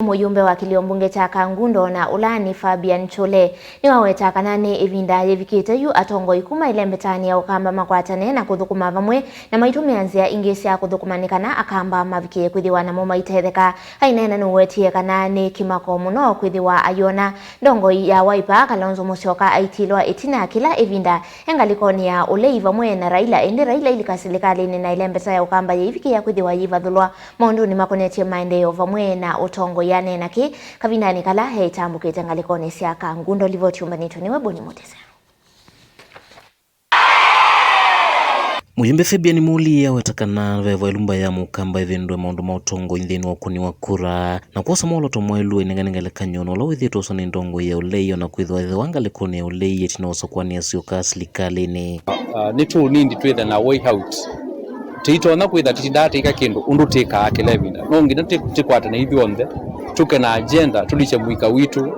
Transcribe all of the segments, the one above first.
Muyumbe wa kilio mbunge cha Kangundo na Ulani Fabian Chole ni waweta kanane evinda yevikite yu atongo ikuma ile mbetani ya ukamba makwatane na kuthukuma vamwe na maitumianzia ingesi ya kuthukumanikana akamba mavikie kwithiwa na moma itetheka hainena nuwetie kanane kimako muno kwithiwa ayona ndongo ya Wiper Kalonzo Musyoka aitilwa itina kila evinda engalikoni ya ulei vamwe na Raila ende Raila ilikasilikali na ile mbeta ya ukamba yevikia kwithiwa yivathulwa maundu ni makonetie maendeleo vamwe na utongo yane naki kavindani kala heitambukite ngalikoni cia Kangundo livotiumbanitwe niwe Boni Mutese. Muyumbe Fabian Mulia wetakana vevo ilumba ya mukamba ivindwe maundu mautongo inthini wakuni wa kura na kuosa moloto mwailu inenganengale kanyono la withito soni ndongo ya uleio na kwithwa ithe wangalikoni ya uleio etinosa kwani asioka silikalini nitu nindi twithe na way out titona kwitha titindatika kindu undu tika akelevinda no ngina tikwata na ithionthe tuke na agenda tuliche mwika witu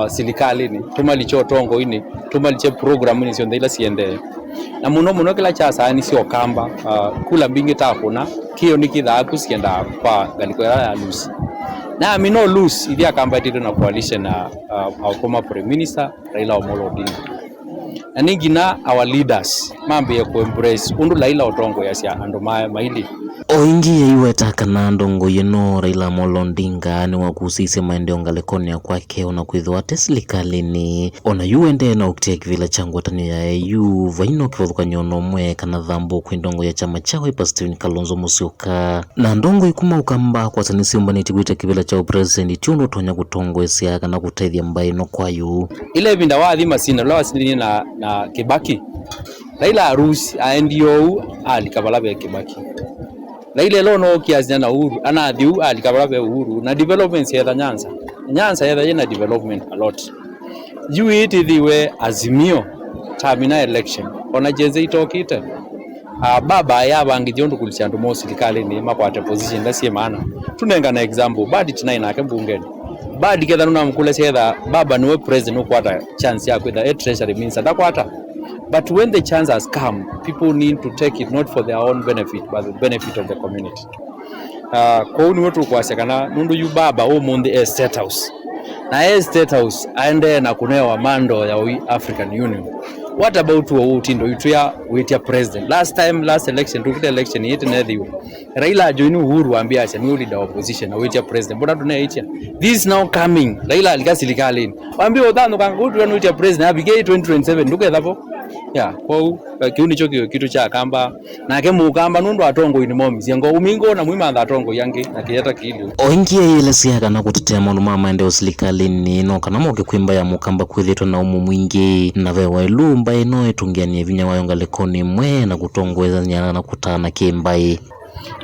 silikalini tumaliche otongo ini tumaliche programu ni cionthe ila siende na muno kila chasa ni sio kamba kula mbingi takuna kio nikitha kusienda kwa galiko ya lusi na mino lusi idia kamba itido na coalition na our former prime minister Raila Amolo Odinga na ningina our leaders mambe ya kuembrace undu Raila otongo yasia ando maili oingi iweta kana ndongo yeno Raila Amolo Odinga ni wakusise maendeleo ngalikoni kwake ona kwithwa teslikalini ona yuende na uktia kivila changwatani ya EU vaino kivothuka nyono mwe kana thambo kwindongo ya chama cha Wiper Stephen Kalonzo Musyoka na ndongo ikuma ukamba kwa tanisi umbaniti kwita kivila cha president tiondo tonya kutongo esia kana kutaithia mbai no kwayu ile vinda wathima sina lawa sini na Kibaki Raila arusi aendio alikavala be Kibaki Raila lono kiazina na Uhuru anathiu alikavala be Uhuru na developments ya Nyanza ya yena development a lot you it thiwe Azimio termina election ona jeze itokite baba ya bangi jondu kulisia ndu mo serikali ni makwate position ndasie maana tunenga na example badi tinaina ake bungeni badi ketha nuna mkule setha baba niwe president ukwata chance ya kwitha a treasury minister ndakwata. But when the chance has come, people need to take it not for their own benefit, but the benefit of the community. Kwa uni wetu kwa sekana, nundu yu baba mundi State House. Na State House, aende na kunewa mando ya African Union. What about utindo yutuya wetia president? Last election, tukita election yeti nethiwa. Raila joini Uhuru ambia acha ni leader opposition na wetia president. Mbona tunaitia? This is now coming. Raila alikasilikalini. Waambia udhano kangutu ya wetia president, abigei 2027, nduke dhapo. Ya kwa kiuni chokio kitu cha kamba na ke mukamba nundu atongo ini momi ngo umingo na mwima atongo yange na kiyata kili oingie ile siaga na kutetea maundu ma maendeleo silikalini no kana moke kwimba ya mukamba kwithitwa na umu mwingi na vewa ilumba ino itungianie vinya wayo ngalikoni mwe na kutongweza nyana na kutana kimbai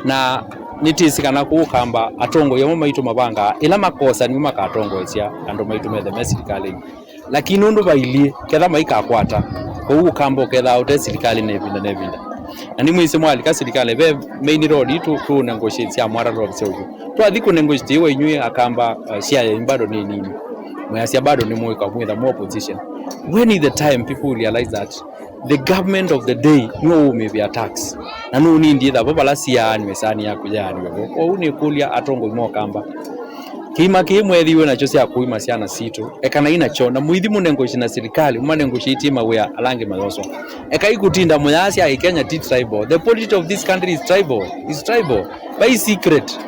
na nitisikana kukamba atongo yamo maitu mabanga ila makosa ni makatongo esia ando maitu methe silikalini lakini nundu baili ketha maika akwata kwa kambo ketha ute serikali nevinda na ni mwisi mwali ka serikali be main road tu negotiate ya mwara road sio tu athiku negotiate iwe inywe akamba share bado ni nini mwasi bado ni mweka mwitha more position when is the time people realize that the government of the day no may be attacks na no ni nditha baba la sia ni mesani yako jani kwa uni kulia atongo mo kamba kima kimwethiwe nacho cia kuima ciana situ ekana inacho na muithi munengoshi na serikali umanengoshi itima wea alange mayoso eka ikutinda muyasi ya Kenya tribal. The politics of this country is tribal by secret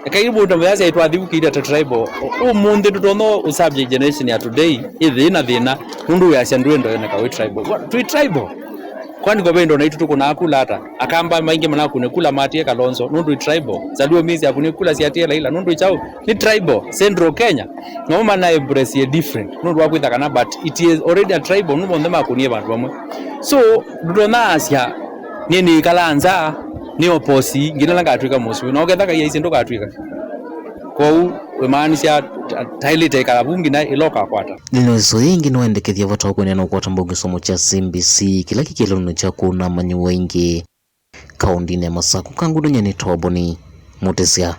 eka ibundo muyasi ya itwathiukira ta tribal umundi tutono usubject generation ya today thina nundu ya ciandu ndo na kawe tribal kwani kwa bendo na itu tuko na akula hata akamba maingi mana kunekula matie Kalonzo nundu tribal zaluo mizi akunekula siatie Raila nundu chao ni tribal Central Kenya no mana embrace different nundu wakwitha kana but it is already a tribal nundu ndema akunie bantu bamwe so ndona asia nini kalanza ni oposi ngina langa atwika musu no getha ya isi ndo katwika kwa wemanisha taili teka bungi na iloka kwata nino so yingi no endekethia vota ko neno kwata mbogo somo cha CBC kila kikelo no cha kuna manyu wengi kaundine Masaku Kangundo nyani Boni Mutese.